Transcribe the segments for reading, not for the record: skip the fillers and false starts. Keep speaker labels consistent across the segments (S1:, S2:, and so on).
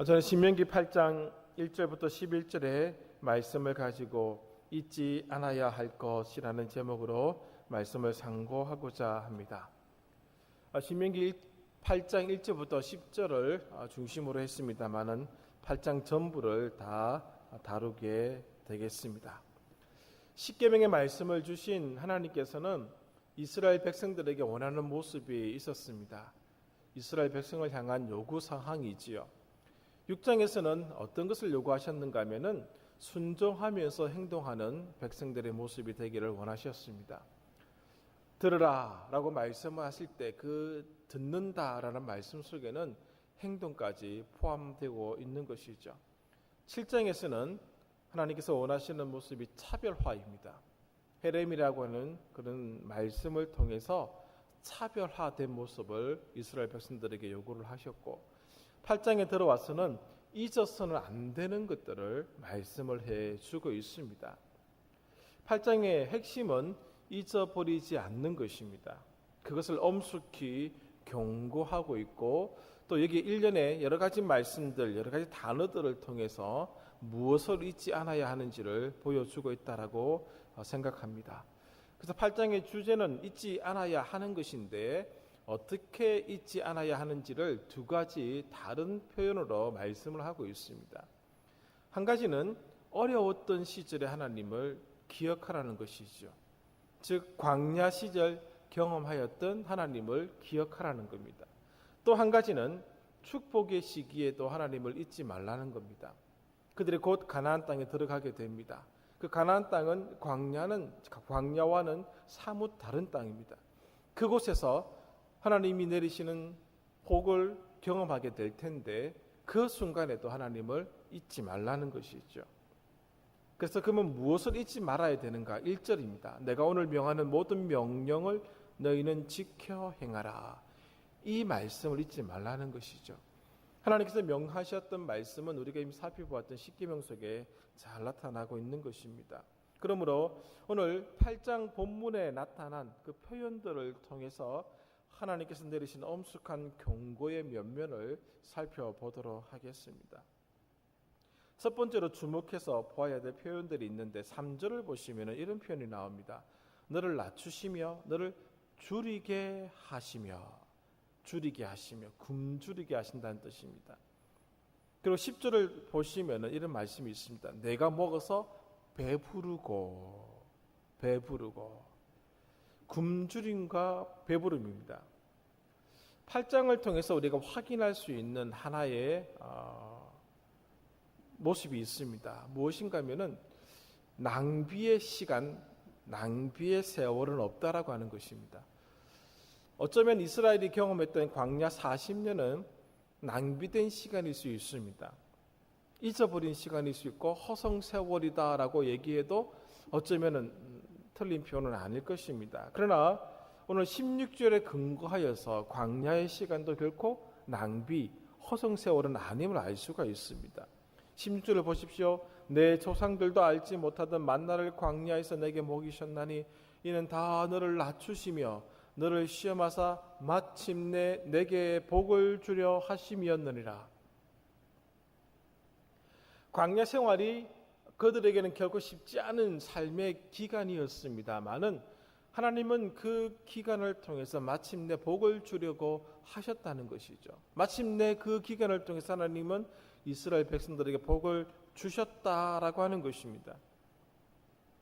S1: 저는 신명기 8장 1절부터 11절의 말씀을 가지고 잊지 않아야 할 것이라는 제목으로 말씀을 상고하고자 합니다. 신명기 8장 1절부터 10절을 중심으로 했습니다마는 8장 전부를 다 다루게 되겠습니다. 십계명의 말씀을 주신 하나님께서는 이스라엘 백성들에게 원하는 모습이 있었습니다. 이스라엘 백성을 향한 요구 사항이지요. 6장에서는 어떤 것을 요구하셨는가 하면은 순종하면서 행동하는 백성들의 모습이 되기를 원하셨습니다. 들으라 라고 말씀하실 때 그 듣는다 라는 말씀 속에는 행동까지 포함되고 있는 것이죠. 7장에서는 하나님께서 원하시는 모습이 차별화입니다. 헤렘이라고 하는 그런 말씀을 통해서 차별화된 모습을 이스라엘 백성들에게 요구를 하셨고 8장에 들어와서는 잊어서는 안 되는 것들을 말씀을 해주고 있습니다. 8장의 핵심은 잊어버리지 않는 것입니다. 그것을 엄숙히 경고하고 있고 또 여기 일련의 여러 가지 말씀들, 여러 가지 단어들을 통해서 무엇을 잊지 않아야 하는지를 보여주고 있다라고 생각합니다. 그래서 8장의 주제는 잊지 않아야 하는 것인데 어떻게 잊지 않아야 하는지를 두 가지 다른 표현으로 말씀을 하고 있습니다. 한 가지는 어려웠던 시절의 하나님을 기억하라는 것이죠. 즉 광야 시절 경험하였던 하나님을 기억하라는 겁니다. 또 한 가지는 축복의 시기에도 하나님을 잊지 말라는 겁니다. 그들이 곧 가나안 땅에 들어가게 됩니다. 그 가나안 땅은 광야와는 사뭇 다른 땅입니다. 그곳에서 하나님이 내리시는 복을 경험하게 될 텐데 그 순간에도 하나님을 잊지 말라는 것이죠. 그래서 그러면 무엇을 잊지 말아야 되는가? 1절입니다. 내가 오늘 명하는 모든 명령을 너희는 지켜 행하라. 이 말씀을 잊지 말라는 것이죠. 하나님께서 명하셨던 말씀은 우리가 이미 살펴보았던 십계명 속에 잘 나타나고 있는 것입니다. 그러므로 오늘 8장 본문에 나타난 그 표현들을 통해서 하나님께서 내리신 엄숙한 경고의 면면을 살펴보도록 하겠습니다. 첫 번째로 주목해서 보아야 될 표현들이 있는데 3절을 보시면 이런 표현이 나옵니다. 너를 낮추시며 너를 줄이게 하시며 굶주리게 하신다는 뜻입니다. 그리고 10절을 보시면 이런 말씀이 있습니다. 내가 먹어서 배부르고 굶주림과 배부름입니다. 8장을 통해서 우리가 확인할 수 있는 하나의 모습이 있습니다. 무엇인가 하면은 낭비의 시간, 낭비의 세월은 없다라고 하는 것입니다. 어쩌면 이스라엘이 경험했던 광야 40년은 낭비된 시간일 수 있습니다. 잊어버린 시간일 수 있고 허송세월이다라고 얘기해도 어쩌면 틀린 표현은 아닐 것입니다. 그러나 오늘 16절에 근거하여서 광야의 시간도 결코 낭비, 허송세월은 아님을 알 수가 있습니다. 16절을 보십시오. 내 조상들도 알지 못하던 만나를 광야에서 내게 먹이셨나니 이는 다 너를 낮추시며 너를 시험하사 마침내 내게 복을 주려 하심이었느니라. 광야 생활이 그들에게는 결코 쉽지 않은 삶의 기간이었습니다마는 하나님은 그 기간을 통해서 마침내 복을 주려고 하셨다는 것이죠. 마침내 그 기간을 통해서 하나님은 이스라엘 백성들에게 복을 주셨다라고 하는 것입니다.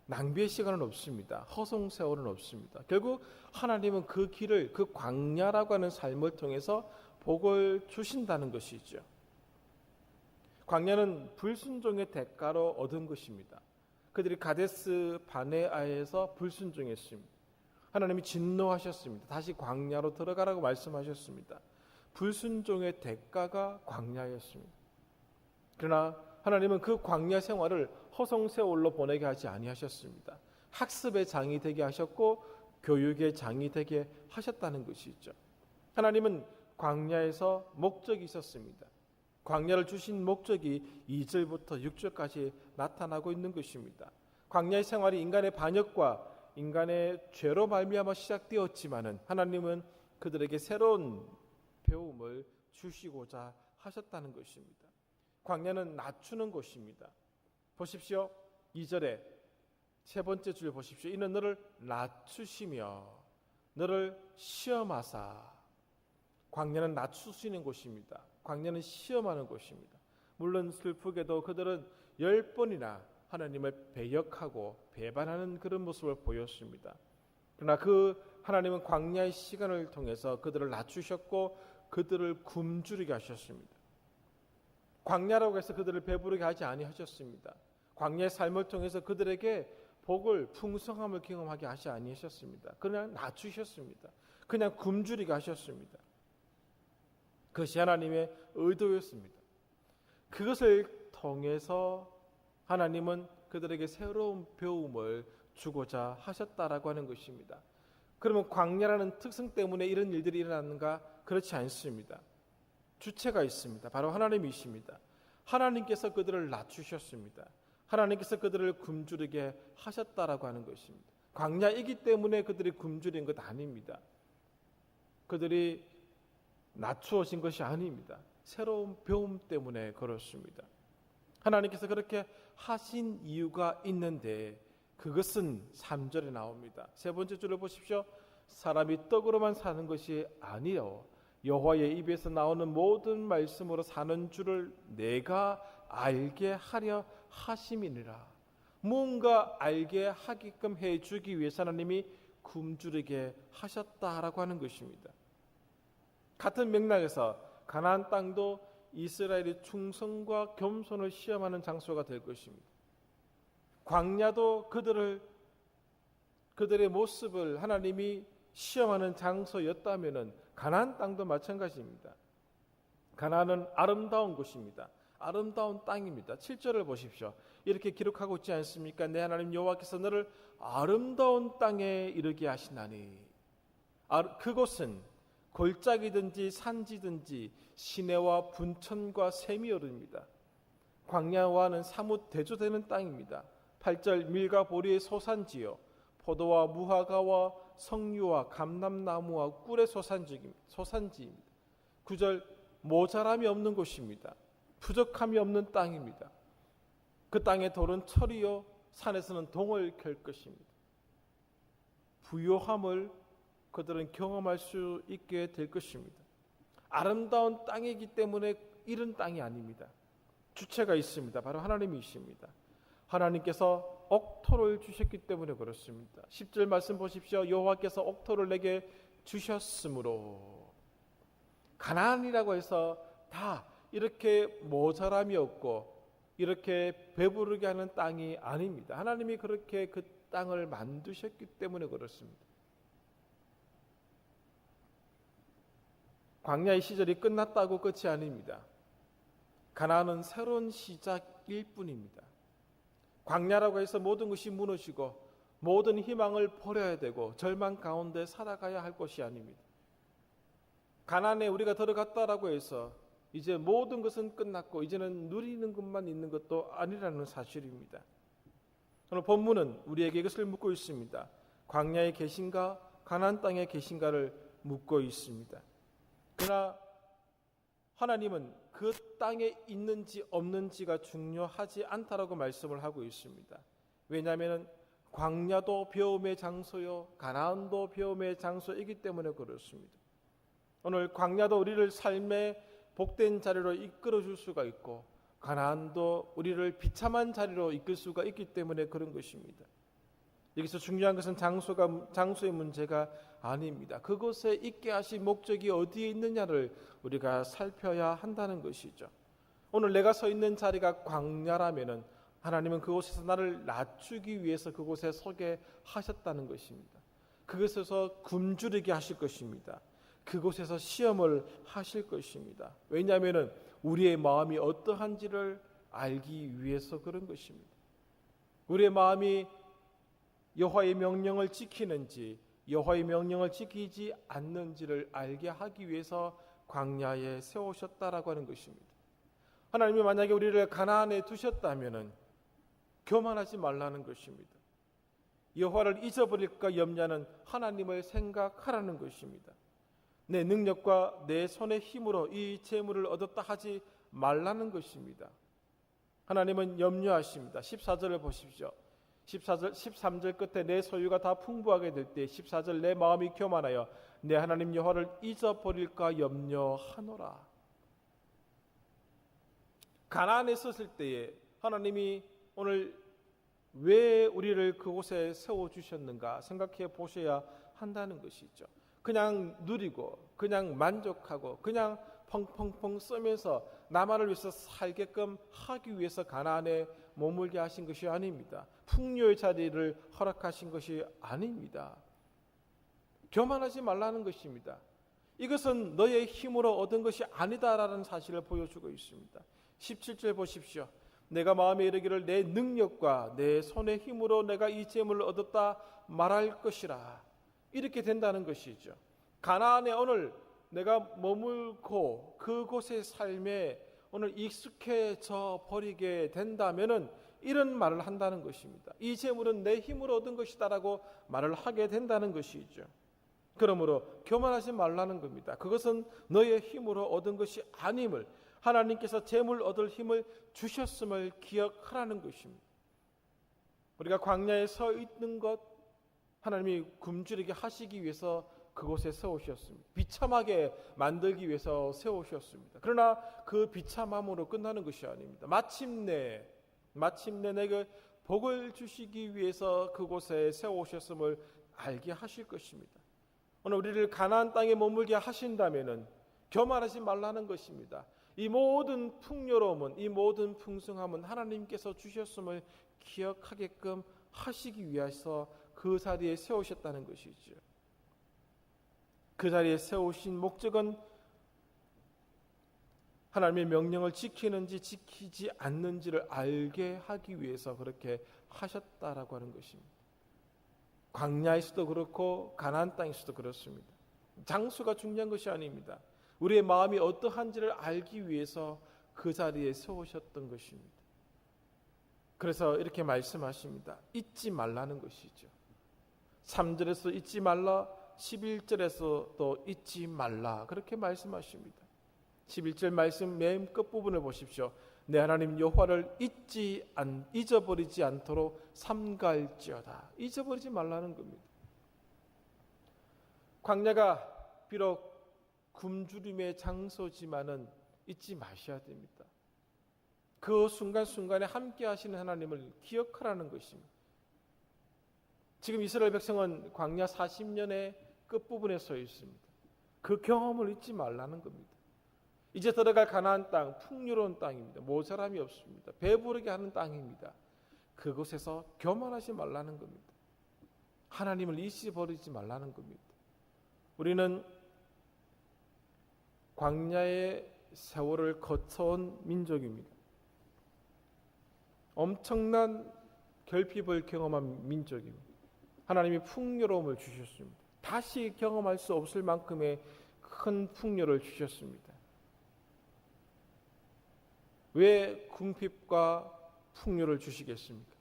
S1: 낭비의 시간은 없습니다. 허송세월은 없습니다. 결국 하나님은 그 길을, 그 광야라고 하는 삶을 통해서 복을 주신다는 것이죠. 광야는 불순종의 대가로 얻은 것입니다. 그들이 가데스 바네아에서 불순종했습니다. 하나님이 진노하셨습니다. 다시 광야로 들어가라고 말씀하셨습니다. 불순종의 대가가 광야였습니다. 그러나 하나님은 그 광야 생활을 허송세월로 보내게 하지 아니하셨습니다. 학습의 장이 되게 하셨고 교육의 장이 되게 하셨다는 것이죠. 하나님은 광야에서 목적이 있었습니다. 광야를 주신 목적이 2절부터 6절까지 나타나고 있는 것입니다. 광야의 생활이 인간의 반역과 인간의 죄로 말미암아 시작되었지만은 하나님은 그들에게 새로운 배움을 주시고자 하셨다는 것입니다. 광야는 낮추는 곳입니다. 보십시오. 2절에 세 번째 줄 보십시오. 이는 너를 낮추시며 너를 시험하사. 광야는 낮추시는 곳입니다. 광야는 시험하는 곳입니다. 물론 슬프게도 그들은 10번이나 하나님을 배역하고 배반하는 그런 모습을 보였습니다. 그러나 그 하나님은 광야의 시간을 통해서 그들을 낮추셨고 그들을 굶주리게 하셨습니다. 광야라고 해서 그들을 배부르게 하지 아니하셨습니다. 광야의 삶을 통해서 그들에게 복을, 풍성함을 경험하게 하지 아니하셨습니다. 그냥 낮추셨습니다. 그냥 굶주리게 하셨습니다. 그것이 하나님의 의도였습니다. 그것을 통해서 하나님은 그들에게 새로운 배움을 주고자 하셨다라고 하는 것입니다. 그러면 광야라는 특성 때문에 이런 일들이 일어났는가? 그렇지 않습니다. 주체가 있습니다. 바로 하나님이십니다. 하나님께서 그들을 낮추셨습니다. 하나님께서 그들을 굶주리게 하셨다라고 하는 것입니다. 광야이기 때문에 그들이 굶주린 것 아닙니다. 그들이 낮추어진 것이 아닙니다. 새로운 배움 때문에 그렇습니다. 하나님께서 그렇게 하신 이유가 있는데 그것은 3절에 나옵니다. 세 번째 줄을 보십시오. 사람이 떡으로만 사는 것이 아니요 여호와의 입에서 나오는 모든 말씀으로 사는 줄을 내가 알게 하려 하심이니라. 뭔가 알게 하게끔 해주기 위해서 하나님이 굶주리게 하셨다라고 하는 것입니다. 같은 맥락에서 가나안 땅도 이스라엘의 충성과 겸손을 시험하는 장소가 될 것입니다. 광야도 그들의 모습을 하나님이 시험하는 장소였다면 가나안 땅도 마찬가지입니다. 가나안은 아름다운 곳입니다. 아름다운 땅입니다. 7절을 보십시오. 이렇게 기록하고 있지 않습니까? 내 하나님 여호와께서 너를 아름다운 땅에 이르게 하시나니. 그곳은 골짜기든지 산지든지 시내와 분천과 샘이 흐릅니다. 광야와는 사뭇 대조되는 땅입니다. 8절 밀과 보리의 소산지요 포도와 무화과와 석류와 감람나무와 꿀의 소산지입니다. 9절 모자람이 없는 곳입니다. 부족함이 없는 땅입니다. 그 땅의 돌은 철이요 산에서는 동을 켤 것입니다. 부요함을 그들은 경험할 수 있게 될 것입니다. 아름다운 땅이기 때문에 이런 땅이 아닙니다. 주체가 있습니다. 바로 하나님이십니다. 하나님께서 옥토를 주셨기 때문에 그렇습니다. 10절 말씀 보십시오. 여호와께서 옥토를 내게 주셨으므로. 가나안이라고 해서 다 이렇게 모자람이 없고 이렇게 배부르게 하는 땅이 아닙니다. 하나님이 그렇게 그 땅을 만드셨기 때문에 그렇습니다. 광야의 시절이 끝났다고 끝이 아닙니다. 가나안은 새로운 시작일 뿐입니다. 광야라고 해서 모든 것이 무너지고 모든 희망을 버려야 되고 절망 가운데 살아가야 할 것이 아닙니다. 가나안에 우리가 들어갔다라고 해서 이제 모든 것은 끝났고 이제는 누리는 것만 있는 것도 아니라는 사실입니다. 오늘 본문은 우리에게 이것을 묻고 있습니다. 광야에 계신가 가나안 땅에 계신가를 묻고 있습니다. 그러나 하나님은 그 땅에 있는지 없는지가 중요하지 않다라고 말씀을 하고 있습니다. 왜냐하면 광야도 배움의 장소요 가나안도 배움의 장소이기 때문에 그렇습니다. 오늘 광야도 우리를 삶의 복된 자리로 이끌어줄 수가 있고 가나안도 우리를 비참한 자리로 이끌 수가 있기 때문에 그런 것입니다. 여기서 중요한 것은 장소의 문제가 아닙니다. 그곳에 있게 하신 목적이 어디에 있느냐를 우리가 살펴야 한다는 것이죠. 오늘 내가 서 있는 자리가 광야라면은 하나님은 그곳에서 나를 낮추기 위해서 그곳에 서게 하셨다는 것입니다. 그곳에서 굶주리게 하실 것입니다. 그곳에서 시험을 하실 것입니다. 왜냐하면은 우리의 마음이 어떠한지를 알기 위해서 그런 것입니다. 우리의 마음이 여호와의 명령을 지키는지 여호와의 명령을 지키지 않는지를 알게 하기 위해서 광야에 세우셨다라고 하는 것입니다. 하나님이 만약에 우리를 가나안에 두셨다면은 교만하지 말라는 것입니다. 여호와를 잊어버릴까 염려하는 하나님을 생각하라는 것입니다. 내 능력과 내 손의 힘으로 이 재물을 얻었다 하지 말라는 것입니다. 하나님은 염려하십니다. 14절을 보십시오. 13절 끝에 내 소유가 다 풍부하게 될 때 14절 내 마음이 교만하여 내 하나님 여호와를 잊어버릴까 염려하노라. 가나안에 있었을 때에 하나님이 오늘 왜 우리를 그곳에 세워주셨는가 생각해 보셔야 한다는 것이죠. 그냥 누리고 그냥 만족하고 그냥 펑펑펑 쓰면서 나만을 위해서 살게끔 하기 위해서 가나안에 머물게 하신 것이 아닙니다. 풍요의 자리를 허락하신 것이 아닙니다. 교만하지 말라는 것입니다. 이것은 너의 힘으로 얻은 것이 아니다라는 사실을 보여주고 있습니다. 17절 보십시오. 내가 마음에 이르기를 내 능력과 내 손의 힘으로 내가 이 재물을 얻었다 말할 것이라. 이렇게 된다는 것이죠. 가나안에 오늘 내가 머물고 그곳의 삶에 오늘 익숙해져 버리게 된다면은 이런 말을 한다는 것입니다. 이 재물은 내 힘으로 얻은 것이다라고 말을 하게 된다는 것이죠. 그러므로 교만하지 말라는 겁니다. 그것은 너의 힘으로 얻은 것이 아님을, 하나님께서 재물 얻을 힘을 주셨음을 기억하라는 것입니다. 우리가 광야에 서 있는 것 하나님이 굶주리게 하시기 위해서 그곳에 세우셨습니다. 비참하게 만들기 위해서 세우셨습니다. 그러나 그 비참함으로 끝나는 것이 아닙니다. 마침내 내게 복을 주시기 위해서 그곳에 세우셨음을 알게 하실 것입니다. 오늘 우리를 가나안 땅에 머물게 하신다면은 교만하지 말라는 것입니다. 이 모든 풍요로움은, 이 모든 풍성함은 하나님께서 주셨음을 기억하게끔 하시기 위해서 그 자리에 세우셨다는 것이죠. 그 자리에 세우신 목적은 하나님의 명령을 지키는지 지키지 않는지를 알게 하기 위해서 그렇게 하셨다라고 하는 것입니다. 광야에서도 그렇고 가나안 땅에서도 그렇습니다. 장소가 중요한 것이 아닙니다. 우리의 마음이 어떠한지를 알기 위해서 그 자리에 세우셨던 것입니다. 그래서 이렇게 말씀하십니다. 잊지 말라는 것이죠. 3절에서 잊지 말라, 11절에서 또 잊지 말라 그렇게 말씀하십니다. 11절 말씀 맨 끝부분을 보십시오. 내 하나님 여호와를 잊어버리지 않도록 삼갈지어다. 잊어버리지 말라는 겁니다. 광야가 비록 굶주림의 장소지만은 잊지 마셔야 됩니다. 그 순간순간에 함께 하시는 하나님을 기억하라는 것입니다. 지금 이스라엘 백성은 광야 40년의 끝부분에 서 있습니다. 그 경험을 잊지 말라는 겁니다. 이제 들어갈 가나안 땅, 풍요로운 땅입니다. 모자람이 없습니다. 배부르게 하는 땅입니다. 그곳에서 교만하지 말라는 겁니다. 하나님을 잊어버리지 말라는 겁니다. 우리는 광야의 세월을 거쳐온 민족입니다. 엄청난 결핍을 경험한 민족입니다. 하나님이 풍요로움을 주셨습니다. 다시 경험할 수 없을 만큼의 큰 풍요를 주셨습니다. 왜 궁핍과 풍요를 주시겠습니까?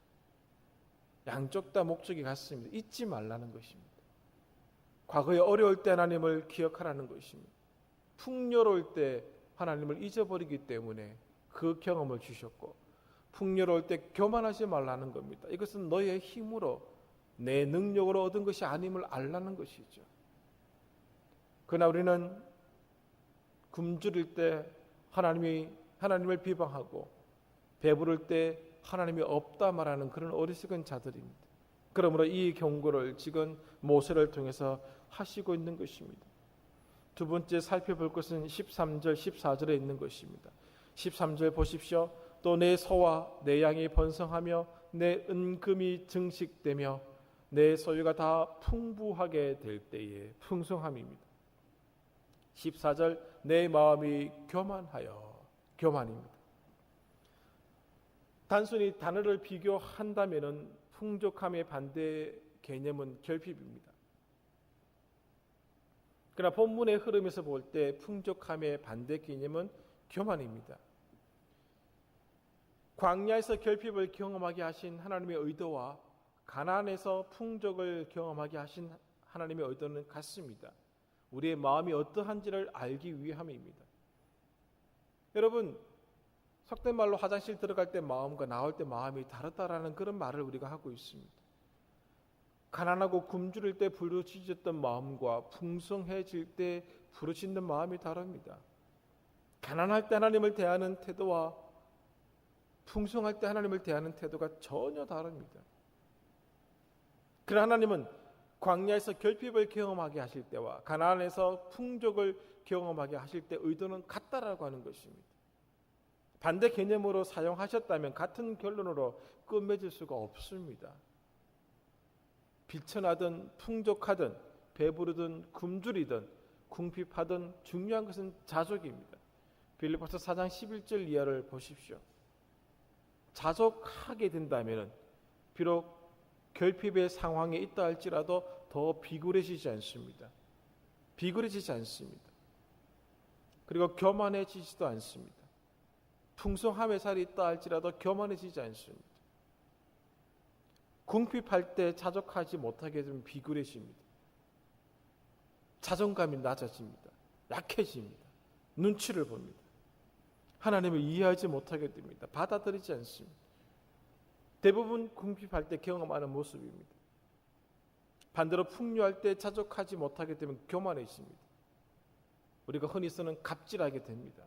S1: 양쪽 다 목적이 같습니다. 잊지 말라는 것입니다. 과거에 어려울 때 하나님을 기억하라는 것입니다. 풍요로울 때 하나님을 잊어버리기 때문에 그 경험을 주셨고, 풍요로울 때 교만하지 말라는 겁니다. 이것은 너의 힘으로 내 능력으로 얻은 것이 아님을 알라는 것이죠. 그러나 우리는 굶주릴 때 하나님을 비방하고 배부를 때 하나님이 없다 말하는 그런 어리석은 자들입니다. 그러므로 이 경고를 지금 모세를 통해서 하시고 있는 것입니다. 두 번째 살펴볼 것은 13절, 14절에 있는 것입니다. 13절 보십시오. 또 내 소와 내 양이 번성하며 내 은금이 증식되며 내 소유가 다 풍부하게 될 때에 풍성함입니다. 14절 내 마음이 교만입니다. 단순히 단어를 비교한다면 풍족함의 반대 개념은 결핍입니다. 그러나 본문의 흐름에서 볼 때 풍족함의 반대 개념은 교만입니다. 광야에서 결핍을 경험하게 하신 하나님의 의도와 가나안에서 풍족을 경험하게 하신 하나님의 의도는 같습니다. 우리의 마음이 어떠한지를 알기 위함입니다. 여러분, 속된 말로 화장실 들어갈 때 마음과 나올 때 마음이 다르다라는 그런 말을 우리가 하고 있습니다. 가난하고 굶주릴 때 부르짖었던 마음과 풍성해질 때 부르짖는 마음이 다릅니다. 가난할 때 하나님을 대하는 태도와 풍성할 때 하나님을 대하는 태도가 전혀 다릅니다. 그러나 하나님은 광야에서 결핍을 경험하게 하실 때와 가나안에서 풍족을 경험하게 하실 때 의도는 같다라고 하는 것입니다. 반대 개념으로 사용하셨다면 같은 결론으로 끝맺을 수가 없습니다. 비천하든 풍족하든 배부르든 굶주리든 궁핍하든 중요한 것은 자족입니다. 빌립보서 4장 11절 이하를 보십시오. 자족하게 된다면 비록 결핍의 상황에 있다 할지라도 더 비굴해지지 않습니다. 비굴해지지 않습니다. 그리고 교만해지지도 않습니다. 풍성함의 살이 있다 할지라도 교만해지지 않습니다. 궁핍할 때 자족하지 못하게 되면 비굴해집니다. 자존감이 낮아집니다. 약해집니다. 눈치를 봅니다. 하나님을 이해하지 못하게 됩니다. 받아들이지 않습니다. 대부분 궁핍할 때 경험하는 모습입니다. 반대로 풍요할 때 자족하지 못하게 되면 교만해집니다. 우리가 흔히 쓰는 갑질하게 됩니다.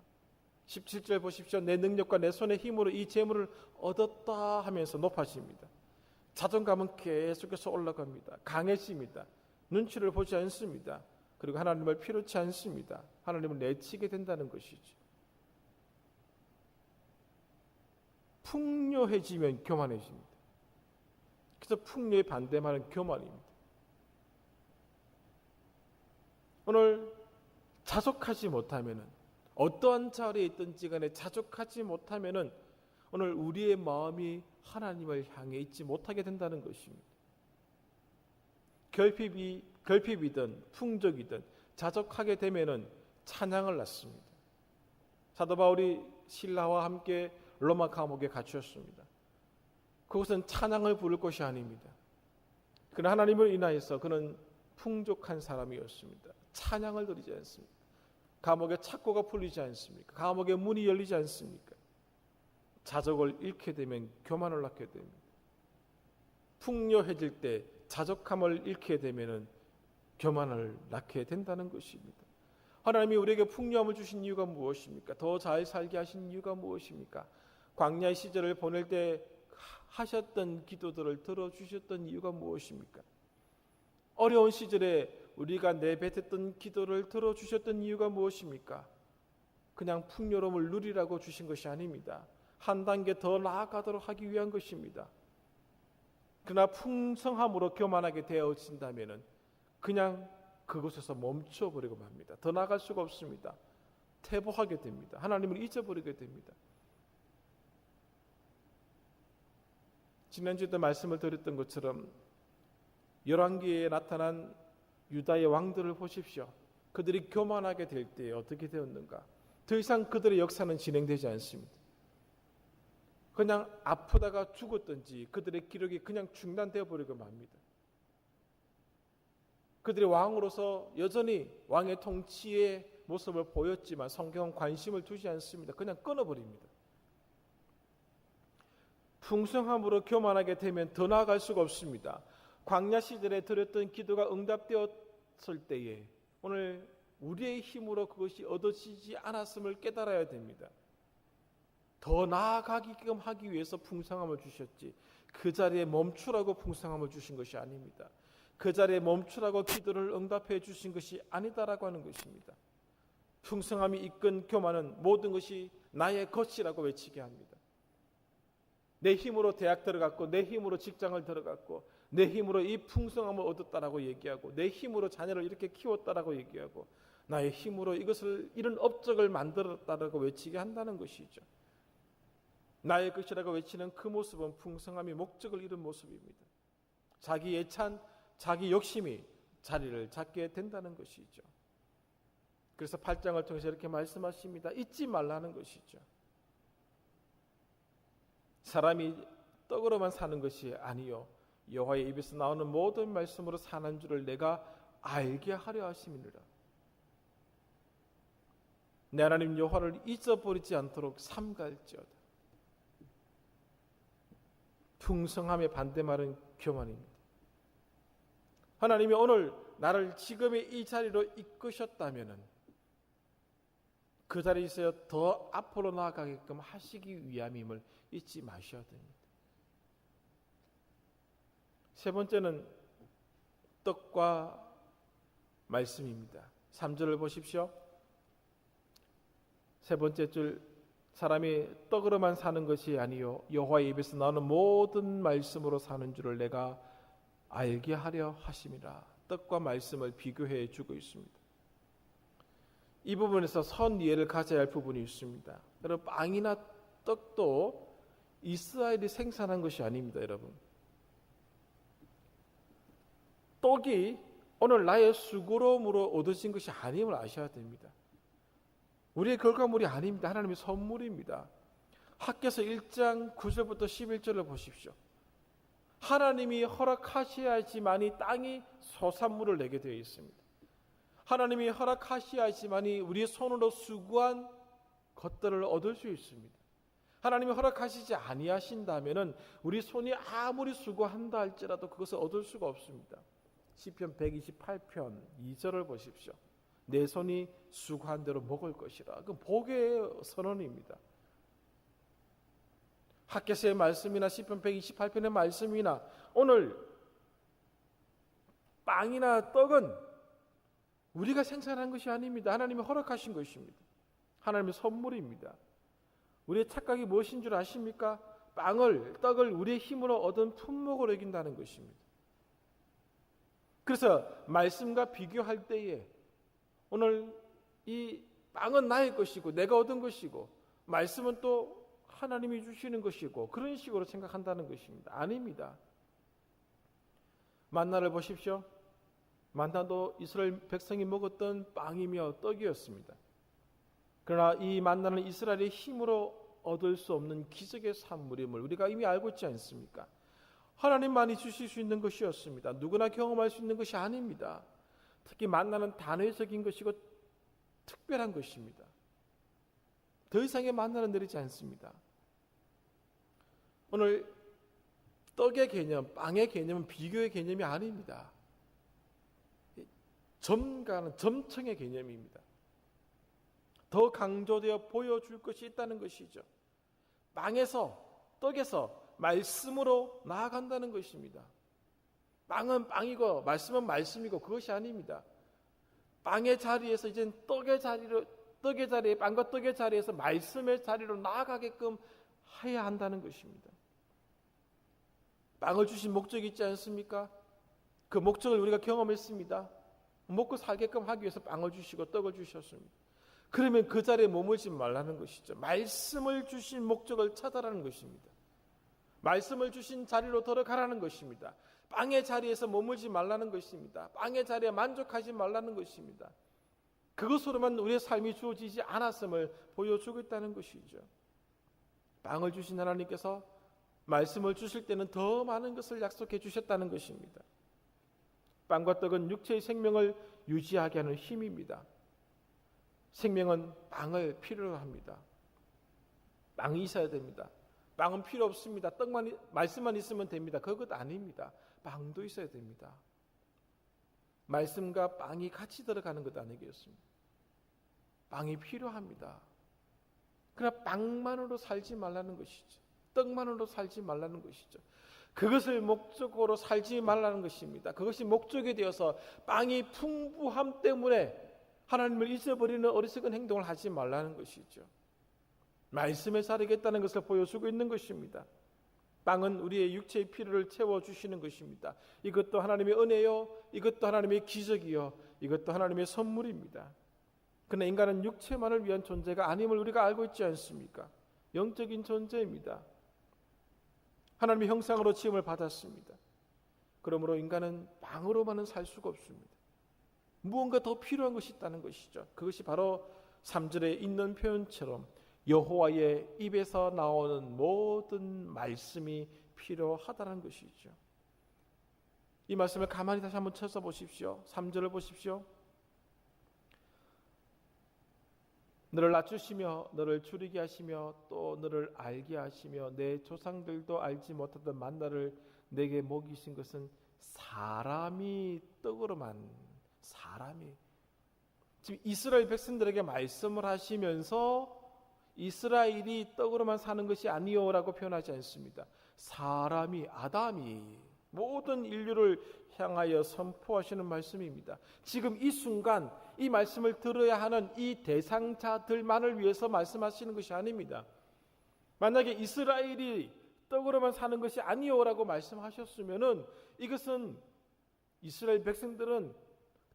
S1: 17절 보십시오. 내 능력과 내 손의 힘으로 이 재물을 얻었다 하면서 높아집니다. 자존감은 계속해서 올라갑니다. 강해집니다. 눈치를 보지 않습니다. 그리고 하나님을 필요치 않습니다. 하나님을 내치게 된다는 것이죠. 풍요해지면 교만해집니다. 그래서 풍요의 반대말은 교만입니다. 오늘 자족하지 못하면은 어떠한 자리에 있든지 간에 자족하지 못하면은 오늘 우리의 마음이 하나님을 향해 있지 못하게 된다는 것입니다. 결핍이든 풍족이든 자족하게 되면은 찬양을 낳습니다. 사도 바울이 실라와 함께 로마 감옥에 갇혔습니다. 그것은 찬양을 부를 것이 아닙니다. 그러나 하나님을 인하여서 그는 풍족한 사람이었습니다. 찬양을 드리지 않습니다. 감옥의 착고가 풀리지 않습니까? 감옥의 문이 열리지 않습니까? 자족을 잃게 되면 교만을 낳게 됩니다. 풍요해질 때 자족함을 잃게 되면 교만을 낳게 된다는 것입니다. 하나님이 우리에게 풍요함을 주신 이유가 무엇입니까? 더 잘 살게 하신 이유가 무엇입니까? 광야의 시절을 보낼 때 하셨던 기도들을 들어주셨던 이유가 무엇입니까? 어려운 시절에 우리가 내뱉었던 기도를 들어주셨던 이유가 무엇입니까? 그냥 풍요로움을 누리라고 주신 것이 아닙니다. 한 단계 더 나아가도록 하기 위한 것입니다. 그러나 풍성함으로 교만하게 되어진다면 그냥 그곳에서 멈춰버리고 맙니다. 더 나아갈 수가 없습니다. 퇴보하게 됩니다. 하나님을 잊어버리게 됩니다. 지난주에도 말씀을 드렸던 것처럼 열왕기에 나타난 유다의 왕들을 보십시오. 그들이 교만하게 될 때 어떻게 되었는가? 더 이상 그들의 역사는 진행되지 않습니다. 그냥 아프다가 죽었든지 그들의 기록이 그냥 중단되어 버리고 맙니다. 그들이 왕으로서 여전히 왕의 통치의 모습을 보였지만 성경은 관심을 두지 않습니다. 그냥 끊어버립니다. 풍성함으로 교만하게 되면 더 나아갈 수가 없습니다. 광야 시절에 드렸던 기도가 응답되었을 때에 오늘 우리의 힘으로 그것이 얻어지지 않았음을 깨달아야 됩니다. 더 나아가게끔 하기 위해서 풍성함을 주셨지 그 자리에 멈추라고 풍성함을 주신 것이 아닙니다. 그 자리에 멈추라고 기도를 응답해 주신 것이 아니다라고 하는 것입니다. 풍성함이 이끈 교만은 모든 것이 나의 것이라고 외치게 합니다. 내 힘으로 대학 들어갔고 내 힘으로 직장을 들어갔고 내 힘으로 이 풍성함을 얻었다라고 얘기하고 내 힘으로 자녀를 이렇게 키웠다라고 얘기하고 나의 힘으로 이런 업적을 만들었다라고 외치게 한다는 것이죠. 나의 것이라고 외치는 그 모습은 풍성함이 목적을 잃은 모습입니다. 자기 예찬, 자기 욕심이 자리를 잡게 된다는 것이죠. 그래서 8장을 통해서 이렇게 말씀하십니다. 잊지 말라는 것이죠. 사람이 떡으로만 사는 것이 아니요 여호와의 입에서 나오는 모든 말씀으로 사는 줄을 내가 알게 하려 하심이니라. 내 하나님 여호와를 잊어버리지 않도록 삼갈지어다. 풍성함의 반대말은 교만입니다. 하나님이 오늘 나를 지금의 이 자리로 이끄셨다면 그 자리에 있어 더 앞으로 나아가게끔 하시기 위함임을 잊지 마셔야 됩니다. 세 번째는 떡과 말씀입니다. 3절을 보십시오. 세 번째 줄, 사람이 떡으로만 사는 것이 아니요 여호와의 입에서 나오는 모든 말씀으로 사는 줄을 내가 알게 하려 하심이라. 떡과 말씀을 비교해 주고 있습니다. 이 부분에서 선 이해를 가져야 할 부분이 있습니다. 여러분, 빵이나 떡도 이스라엘이 생산한 것이 아닙니다. 여러분, 떡이 오늘 나의 수고로움으로 얻어진 것이 아님을 아셔야 됩니다. 우리의 결과물이 아닙니다. 하나님의 선물입니다. 학개서 1장 9절부터 11절을 보십시오. 하나님이 허락하셔야지만이 땅이 소산물을 내게 되어 있습니다. 하나님이 허락하셔야지만이 우리의 손으로 수고한 것들을 얻을 수 있습니다. 하나님이 허락하시지 아니하신다면은 우리 손이 아무리 수고한다 할지라도 그것을 얻을 수가 없습니다. 시편 128편 2절을 보십시오. 내 손이 수고한 대로 먹을 것이라. 그건 복의 선언입니다. 학개서의 말씀이나 시편 128편의 말씀이나 오늘 빵이나 떡은 우리가 생산한 것이 아닙니다. 하나님이 허락하신 것입니다. 하나님의 선물입니다. 우리의 착각이 무엇인 줄 아십니까? 빵을, 떡을 우리의 힘으로 얻은 품목으로 여긴다는 것입니다. 그래서 말씀과 비교할 때에 오늘 이 빵은 나의 것이고 내가 얻은 것이고 말씀은 또 하나님이 주시는 것이고 그런 식으로 생각한다는 것입니다. 아닙니다. 만나를 보십시오. 만나도 이스라엘 백성이 먹었던 빵이며 떡이었습니다. 그러나 이 만나는 이스라엘의 힘으로 얻을 수 없는 기적의 산물임을 우리가 이미 알고 있지 않습니까? 하나님만이 주실 수 있는 것이었습니다. 누구나 경험할 수 있는 것이 아닙니다. 특히 만나는 단회적인 것이고 특별한 것입니다. 더 이상의 만나는 내리지 않습니다. 오늘 떡의 개념, 빵의 개념은 비교의 개념이 아닙니다. 점가는 점층의 개념입니다. 더 강조되어 보여줄 것이 있다는 것이죠. 빵에서, 떡에서 말씀으로 나아간다는 것입니다. 빵은 빵이고 말씀은 말씀이고 그것이 아닙니다. 빵의 자리에서 이제 떡의 자리에 빵과 떡의 자리에서 말씀의 자리로 나아가게끔 해야 한다는 것입니다. 빵을 주신 목적이 있지 않습니까? 그 목적을 우리가 경험했습니다. 먹고 살게끔 하기 위해서 빵을 주시고 떡을 주셨습니다. 그러면 그 자리에 머물지 말라는 것이죠. 말씀을 주신 목적을 찾아라는 것입니다. 말씀을 주신 자리로 들어가라는 것입니다. 빵의 자리에서 머물지 말라는 것입니다. 빵의 자리에 만족하지 말라는 것입니다. 그것으로만 우리의 삶이 주어지지 않았음을 보여주고 있다는 것이죠. 빵을 주신 하나님께서 말씀을 주실 때는 더 많은 것을 약속해 주셨다는 것입니다. 빵과 떡은 육체의 생명을 유지하게 하는 힘입니다. 생명은 빵을 필요로 합니다. 빵이 있어야 됩니다. 빵은 필요 없습니다. 떡만, 말씀만 있으면 됩니다. 그것 아닙니다. 빵도 있어야 됩니다. 말씀과 빵이 같이 들어가는 것 아니겠습니까? 빵이 필요합니다. 그러나 빵만으로 살지 말라는 것이죠. 떡만으로 살지 말라는 것이죠. 그것을 목적으로 살지 말라는 것입니다. 그것이 목적이 되어서 빵이 풍부함 때문에 하나님을 잊어버리는 어리석은 행동을 하지 말라는 것이죠. 말씀에 살겠다는 것을 보여주고 있는 것입니다. 빵은 우리의 육체의 필요를 채워주시는 것입니다. 이것도 하나님의 은혜요, 이것도 하나님의 기적이요, 이것도 하나님의 선물입니다. 그러나 인간은 육체만을 위한 존재가 아님을 우리가 알고 있지 않습니까? 영적인 존재입니다. 하나님의 형상으로 지음을 받았습니다. 그러므로 인간은 빵으로만은 살 수가 없습니다. 무언가 더 필요한 것이 있다는 것이죠. 그것이 바로 3절에 있는 표현처럼 여호와의 입에서 나오는 모든 말씀이 필요하다는 것이죠. 이 말씀을 가만히 다시 한번 쳐서 보십시오. 3절을 보십시오. 너를 낮추시며 너를 줄이게 하시며 또 너를 알게 하시며 내 조상들도 알지 못하던 만나를 내게 먹이신 것은 사람이 떡으로만. 사람이 지금 이스라엘 백성들에게 말씀을 하시면서 이스라엘이 떡으로만 사는 것이 아니요라고 표현하지 않습니다. 사람이, 아담이 모든 인류를 향하여 선포하시는 말씀입니다. 지금 이 순간 이 말씀을 들어야 하는 이 대상자들만을 위해서 말씀하시는 것이 아닙니다. 만약에 이스라엘이 떡으로만 사는 것이 아니요라고 말씀하셨으면은 이것은 이스라엘 백성들은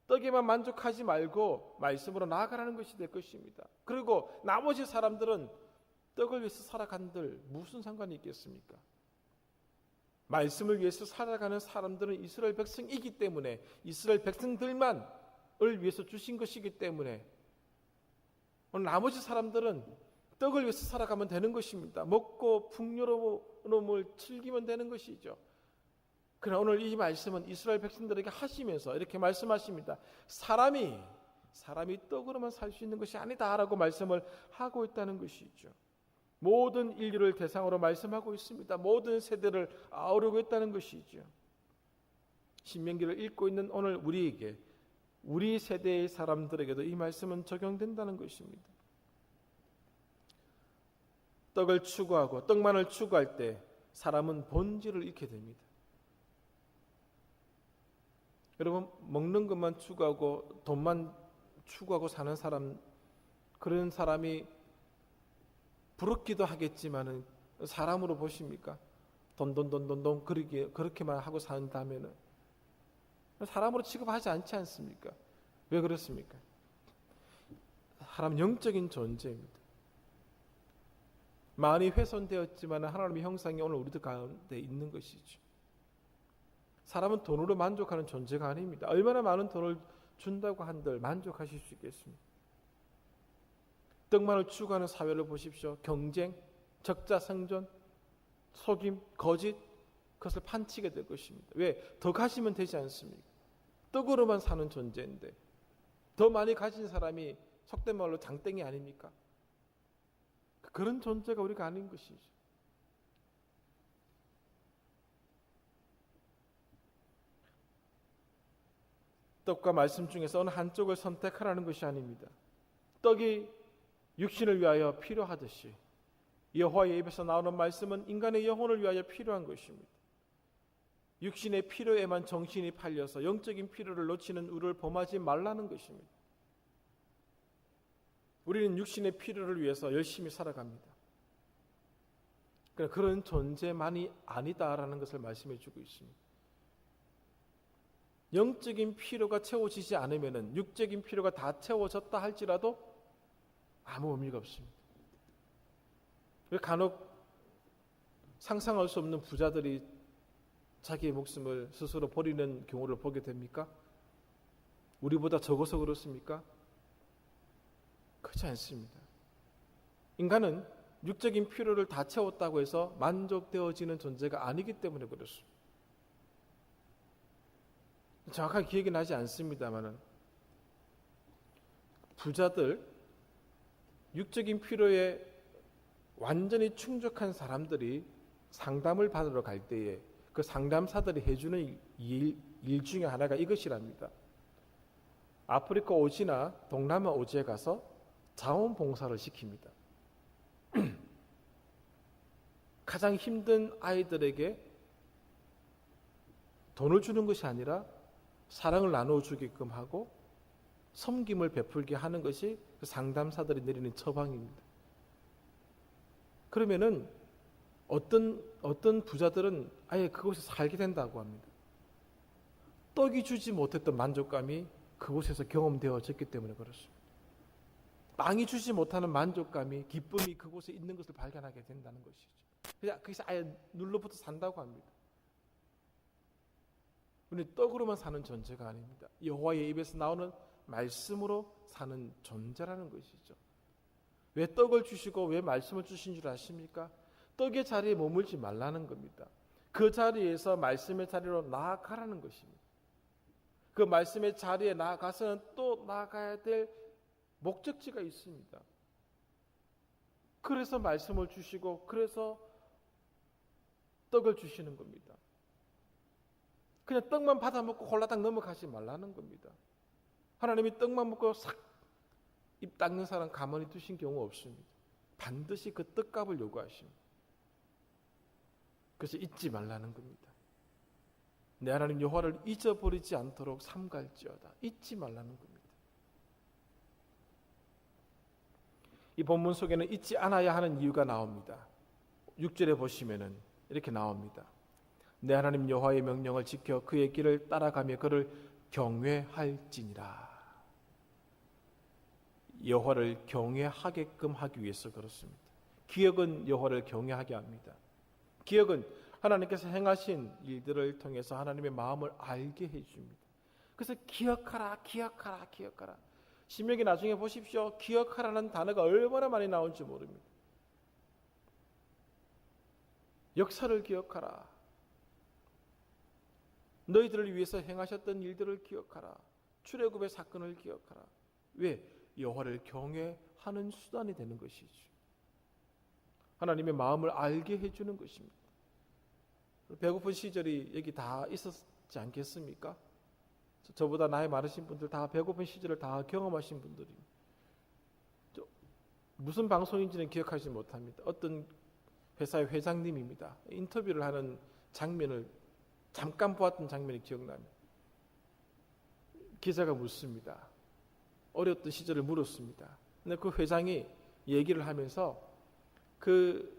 S1: 떡에만 만족하지 말고 말씀으로 나아가라는 것이 될 것입니다. 그리고 나머지 사람들은 떡을 위해서 살아간들 무슨 상관이 있겠습니까? 말씀을 위해서 살아가는 사람들은 이스라엘 백성이기 때문에 이스라엘 백성들만을 위해서 주신 것이기 때문에 오늘 나머지 사람들은 떡을 위해서 살아가면 되는 것입니다. 먹고 풍요로움을 즐기면 되는 것이죠. 그러나 오늘 이 말씀은 이스라엘 백성들에게 하시면서 이렇게 말씀하십니다. 사람이 떡으로만 살 수 있는 것이 아니다라고 말씀을 하고 있다는 것이죠. 모든 인류를 대상으로 말씀하고 있습니다. 모든 세대를 아우르고 있다는 것이죠. 신명기를 읽고 있는 오늘 우리에게, 우리 세대의 사람들에게도 이 말씀은 적용된다는 것입니다. 떡을 추구하고 떡만을 추구할 때 사람은 본질을 잃게 됩니다. 여러분, 먹는 것만 추구하고 돈만 추구하고 사는 사람, 그런 사람이 부럽기도 하겠지만은 사람으로 보십니까? 돈 그렇게만 하고 산다면은 사람으로 취급하지 않지 않습니까? 왜 그렇습니까? 사람 영적인 존재입니다. 많이 훼손되었지만 하나님의 형상이 오늘 우리들 가운데 있는 것이죠. 사람은 돈으로 만족하는 존재가 아닙니다. 얼마나 많은 돈을 준다고 한들 만족하실 수 있겠습니까? 떡만을 추구하는 사회를 보십시오. 경쟁, 적자생존, 속임, 거짓, 그것을 판치게 될 것입니다. 왜? 더 가지면 되지 않습니까? 떡으로만 사는 존재인데 더 많이 가진 사람이 속된 말로 장땡이 아닙니까? 그런 존재가 우리가 아닌 것이죠. 떡과 말씀 중에서 어느 한쪽을 선택하라는 것이 아닙니다. 떡이 육신을 위하여 필요하듯이 여호와의 입에서 나오는 말씀은 인간의 영혼을 위하여 필요한 것입니다. 육신의 필요에만 정신이 팔려서 영적인 필요를 놓치는 우리를 범하지 말라는 것입니다. 우리는 육신의 필요를 위해서 열심히 살아갑니다. 그러나 그런 존재만이 아니다라는 것을 말씀해 주고 있습니다. 영적인 필요가 채워지지 않으면 육적인 필요가 다 채워졌다 할지라도 아무 의미가 없습니다. 왜 간혹 상상할 수 없는 부자들이 자기의 목숨을 스스로 버리는 경우를 보게 됩니까? 우리보다 적어서 그렇습니까? 그렇지 않습니다. 인간은 육적인 필요를 다 채웠다고 해서 만족되어지는 존재가 아니기 때문에 그렇습니다. 정확하게 기억이 나지 않습니다만 부자들, 육적인 필요에 완전히 충족한 사람들이 상담을 받으러 갈 때에 그 상담사들이 해주는 일 중에 하나가 이것이랍니다. 아프리카 오지나 동남아 오지에 가서 자원봉사를 시킵니다. 가장 힘든 아이들에게 돈을 주는 것이 아니라 사랑을 나눠주게끔 하고 섬김을 베풀게 하는 것이 상담사들이 내리는 처방입니다. 그러면은 어떤 부자들은 아예 그곳에 살게 된다고 합니다. 떡이 주지 못했던 만족감이 그곳에서 경험되어졌기 때문에 그렇습니다. 땅이 주지 못하는 만족감이, 기쁨이 그곳에 있는 것을 발견하게 된다는 것이죠. 그냥 거기서 아예 눌러붙어 산다고 합니다. 우리는 떡으로만 사는 존재가 아닙니다. 여호와의 입에서 나오는 말씀으로 사는 존재라는 것이죠. 왜 떡을 주시고 왜 말씀을 주신 줄 아십니까? 떡의 자리에 머물지 말라는 겁니다. 그 자리에서 말씀의 자리로 나아가라는 것입니다. 그 말씀의 자리에 나아가서는 또 나아가야 될 목적지가 있습니다. 그래서 말씀을 주시고 그래서 떡을 주시는 겁니다. 그냥 떡만 받아 먹고 홀라당 넘어가지 말라는 겁니다. 하나님이 떡만 먹고 싹 입 닦는 사람 가만히 두신 경우 없습니다. 반드시 그 떡값을 요구하십니다. 그래서 잊지 말라는 겁니다. 내 하나님 여호와를 잊어버리지 않도록 삼갈지어다. 잊지 말라는 겁니다. 이 본문 속에는 잊지 않아야 하는 이유가 나옵니다. 6절에 보시면은 이렇게 나옵니다. 내 하나님 여호와의 명령을 지켜 그의 길을 따라가며 그를 경외할지니라. 여호와를 경외하게끔 하기 위해서 그렇습니다. 기억은 여호와를 경외하게 합니다. 기억은 하나님께서 행하신 일들을 통해서 하나님의 마음을 알게 해줍니다. 그래서 기억하라, 기억하라, 기억하라. 신명기 나중에 보십시오. 기억하라는 단어가 얼마나 많이 나온지 모릅니다. 역사를 기억하라. 너희들을 위해서 행하셨던 일들을 기억하라. 출애굽의 사건을 기억하라. 왜? 여호와를 경외하는 수단이 되는 것이죠. 하나님의 마음을 알게 해주는 것입니다. 배고픈 시절이 여기 다 있었지 않겠습니까? 저보다 나이 많으신 분들 다 배고픈 시절을 다 경험하신 분들입니다. 무슨 방송인지는 기억하지 못합니다. 어떤 회사의 회장님입니다. 인터뷰를 하는 장면을 잠깐 보았던 장면이 기억납니다. 기자가 묻습니다. 어려웠던 시절을 물었습니다. 근데 그 회장이 얘기를 하면서 그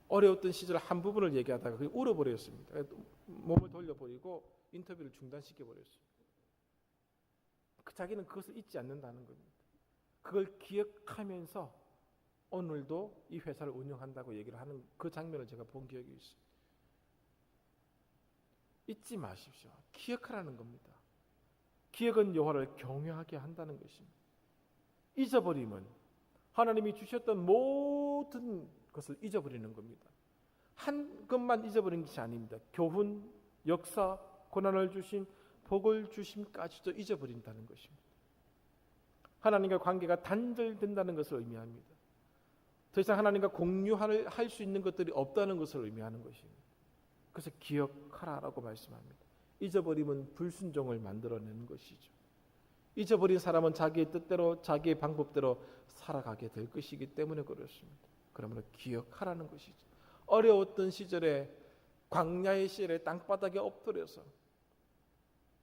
S1: 어려웠던 시절 한 부분을 얘기하다가 그냥 울어버렸습니다. 몸을 돌려버리고 인터뷰를 중단시켜버렸습니다. 자기는 그것을 잊지 않는다는 겁니다. 그걸 기억하면서 오늘도 이 회사를 운영한다고 얘기를 하는 그 장면을 제가 본 기억이 있습니다. 잊지 마십시오. 기억하라는 겁니다. 기억은 여호와를 경외하게 한다는 것입니다. 잊어버리면 하나님이 주셨던 모든 것을 잊어버리는 겁니다. 한 것만 잊어버리는 것이 아닙니다. 교훈, 역사, 고난을 주신 복을 주심까지도 잊어버린다는 것입니다. 하나님과 관계가 단절된다는 것을 의미합니다. 더 이상 하나님과 공유할 수 있는 것들이 없다는 것을 의미하는 것입니다. 그래서 기억하라라고 말씀합니다. 잊어버리면 불순종을 만들어내는 것이죠. 잊어버린 사람은 자기의 뜻대로 자기의 방법대로 살아가게 될 것이기 때문에 그렇습니다. 그러므로 기억하라는 것이죠. 어려웠던 시절에 광야의 시절에 땅바닥에 엎드려서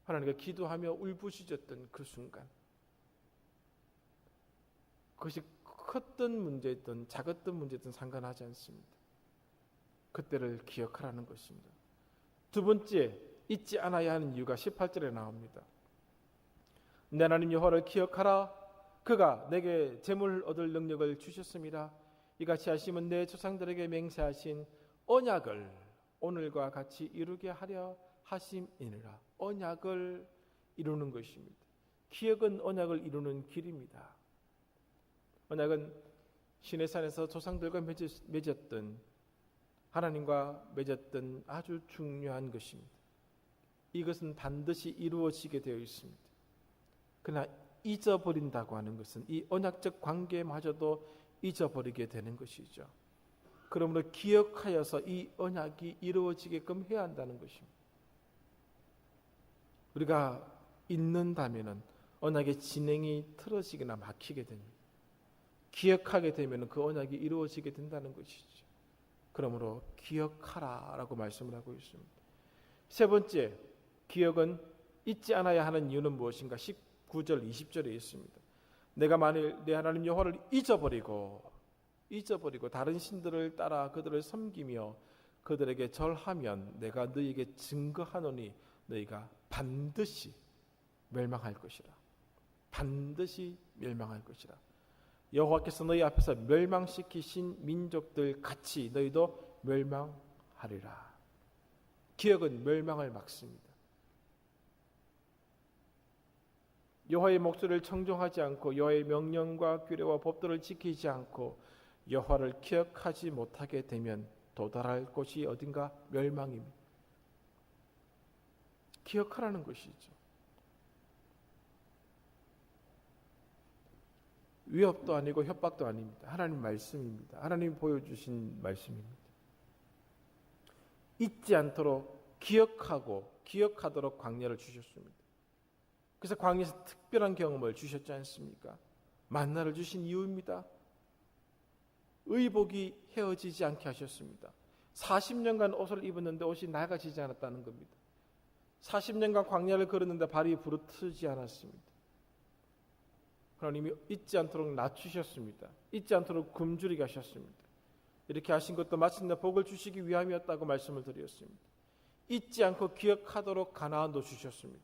S1: 하나님께 기도하며 울부짖었던 그 순간, 그것이 컸던 문제였던 작았던 문제였던 상관하지 않습니다. 그때를 기억하라는 것입니다. 두 번째, 잊지 않아야 하는 이유가 18절에 나옵니다. 내 하나님 여호와를 기억하라. 그가 내게 재물 얻을 능력을 주셨습니다. 이같이 하시면 내 조상들에게 맹세하신 언약을 오늘과 같이 이루게 하려 하심이니라. 언약을 이루는 것입니다. 기억은 언약을 이루는 길입니다. 언약은 시내산에서 조상들과 맺었던 하나님과 맺었던 아주 중요한 것입니다. 이것은 반드시 이루어지게 되어 있습니다. 그러나 잊어버린다고 하는 것은 이 언약적 관계마저도 잊어버리게 되는 것이죠. 그러므로 기억하여서 이 언약이 이루어지게끔 해야 한다는 것입니다. 우리가 잊는다면 언약의 진행이 틀어지거나 막히게 됩니다. 기억하게 되면 그 언약이 이루어지게 된다는 것이죠. 그러므로 기억하라라고 말씀을 하고 있습니다. 세 번째, 기억은 잊지 않아야 하는 이유는 무엇인가? 19절, 20절에 있습니다. 내가 만일 내 하나님 여호와를 잊어버리고 다른 신들을 따라 그들을 섬기며 그들에게 절하면 내가 너희에게 증거하노니 너희가 반드시 멸망할 것이라. 반드시 멸망할 것이라. 여호와께서 너희 앞에서 멸망시키신 민족들 같이 너희도 멸망하리라. 기억은 멸망을 막습니다. 여호와의 목소리를 청종하지 않고 여호와의 명령과 규례와 법도를 지키지 않고 여호와를 기억하지 못하게 되면 도달할 곳이 어딘가 멸망입니다. 기억하라는 것이죠. 위협도 아니고 협박도 아닙니다. 하나님 말씀입니다. 하나님 보여주신 말씀입니다. 잊지 않도록 기억하도록 광야를 주셨습니다. 그래서 광야에서 특별한 경험을 주셨지 않습니까? 만나를 주신 이유입니다. 의복이 헤어지지 않게 하셨습니다. 40년간 옷을 입었는데 옷이 낡아지지 않았다는 겁니다. 40년간 광야를 걸었는데 발이 부르트지 않았습니다. 하나님이 잊지 않도록 낮추셨습니다. 잊지 않도록 굶주리게 하셨습니다. 이렇게 하신 것도 마침내 복을 주시기 위함이었다고 말씀을 드렸습니다. 잊지 않고 기억하도록 가나안도 주셨습니다.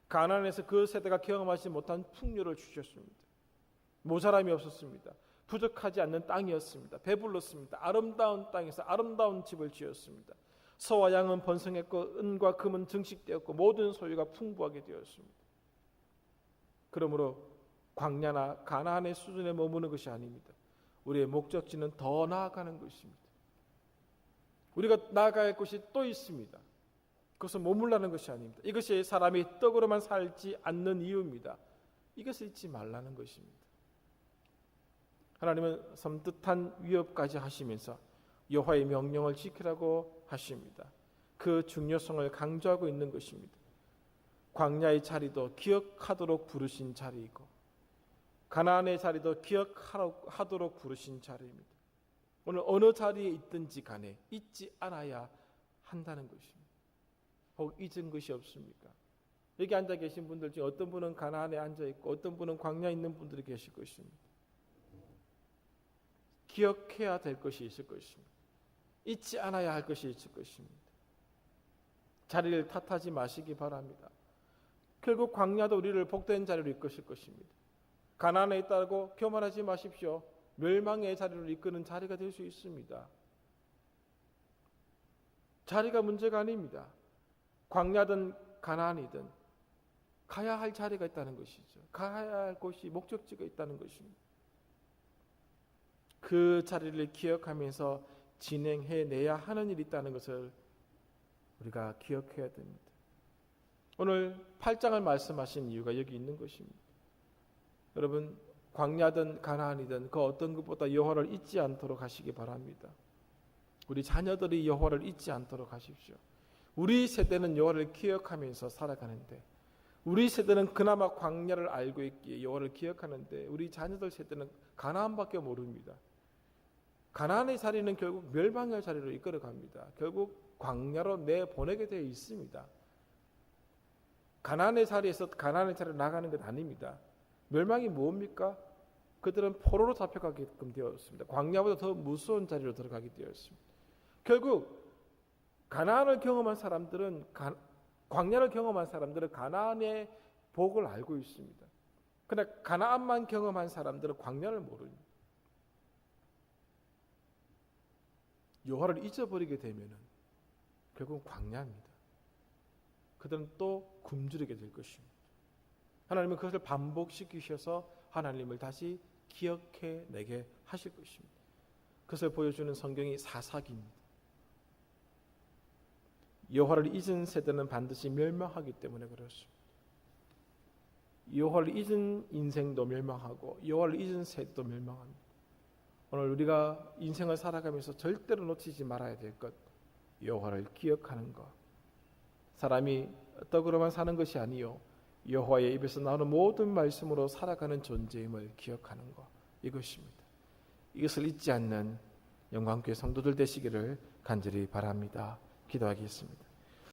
S1: 가나안에서 그 세대가 경험하지 못한 풍요를 주셨습니다. 모자람이 없었습니다. 부족하지 않는 땅이었습니다. 배불렀습니다. 아름다운 땅에서 아름다운 집을 지었습니다. 소와 양은 번성했고 은과 금은 증식되었고 모든 소유가 풍부하게 되었습니다. 그러므로 광야나 가나안의 수준에 머무는 것이 아닙니다. 우리의 목적지는 더 나아가는 것입니다. 우리가 나아갈 곳이 또 있습니다. 그것은 머물라는 것이 아닙니다. 이것이 사람이 떡으로만 살지 않는 이유입니다. 이것을 잊지 말라는 것입니다. 하나님은 섬뜩한 위협까지 하시면서 여호와의 명령을 지키라고 하십니다. 그 중요성을 강조하고 있는 것입니다. 광야의 자리도 기억하도록 부르신 자리이고 가나안의 자리도 기억하도록 부르신 자리입니다. 오늘 어느 자리에 있든지 간에 잊지 않아야 한다는 것입니다. 혹 잊은 것이 없습니까? 여기 앉아 계신 분들 중에 어떤 분은 가나안에 앉아 있고 어떤 분은 광야에 있는 분들이 계실 것입니다. 기억해야 될 것이 있을 것입니다. 잊지 않아야 할 것이 있을 것입니다. 자리를 탓하지 마시기 바랍니다. 결국 광야도 우리를 복된 자리로 이끄실 것입니다. 가나안에 있다고 교만하지 마십시오. 멸망의 자리로 이끄는 자리가 될 수 있습니다. 자리가 문제가 아닙니다. 광야든 가나안이든 가야 할 자리가 있다는 것이죠. 가야 할 곳이 목적지가 있다는 것입니다. 그 자리를 기억하면서 진행해내야 하는 일이 있다는 것을 우리가 기억해야 됩니다. 오늘 8장을 말씀하신 이유가 여기 있는 것입니다. 여러분 광야든 가나안이든 그 어떤 것보다 여호와를 잊지 않도록 하시기 바랍니다. 우리 자녀들이 여호와를 잊지 않도록 하십시오. 우리 세대는 여호와를 기억하면서 살아가는데 우리 세대는 그나마 광야를 알고 있기에 여호와를 기억하는데 우리 자녀들 세대는 가나안밖에 모릅니다. 가나안의 자리는 결국 멸망의 자리로 이끌어갑니다. 결국 광야로 내보내게 되어 있습니다. 가나안의 자리에서 가나안의 자리로 나가는 것 아닙니다. 멸망이 뭡니까? 그들은 포로로 잡혀가게끔 되었습니다. 광야보다 더 무서운 자리로 들어가게 되었습니다. 결국 가나안을 경험한 사람들은 광야를 경험한 사람들은 가나안의 복을 알고 있습니다. 그러나 가나안만 경험한 사람들은 광야를 모릅니다. 여호와를 잊어버리게 되면 결국 광야입니다. 그들은 또 굶주리게 될 것입니다. 하나님은 그것을 반복시키셔서 하나님을 다시 기억해내게 하실 것입니다. 그것을 보여주는 성경이 사사기입니다. 여호와를 잊은 세대는 반드시 멸망하기 때문에 그렇습니다. 여호와를 잊은 인생도 멸망하고 여호와를 잊은 세대도 멸망합니다. 오늘 우리가 인생을 살아가면서 절대로 놓치지 말아야 될 것, 여호와를 기억하는 것. 사람이 떡으로만 사는 것이 아니요 여호와의 입에서 나오는 모든 말씀으로 살아가는 존재임을 기억하는 것, 이것입니다. 이것을 잊지 않는 영광교회 성도들 되시기를 간절히 바랍니다. 기도하겠습니다.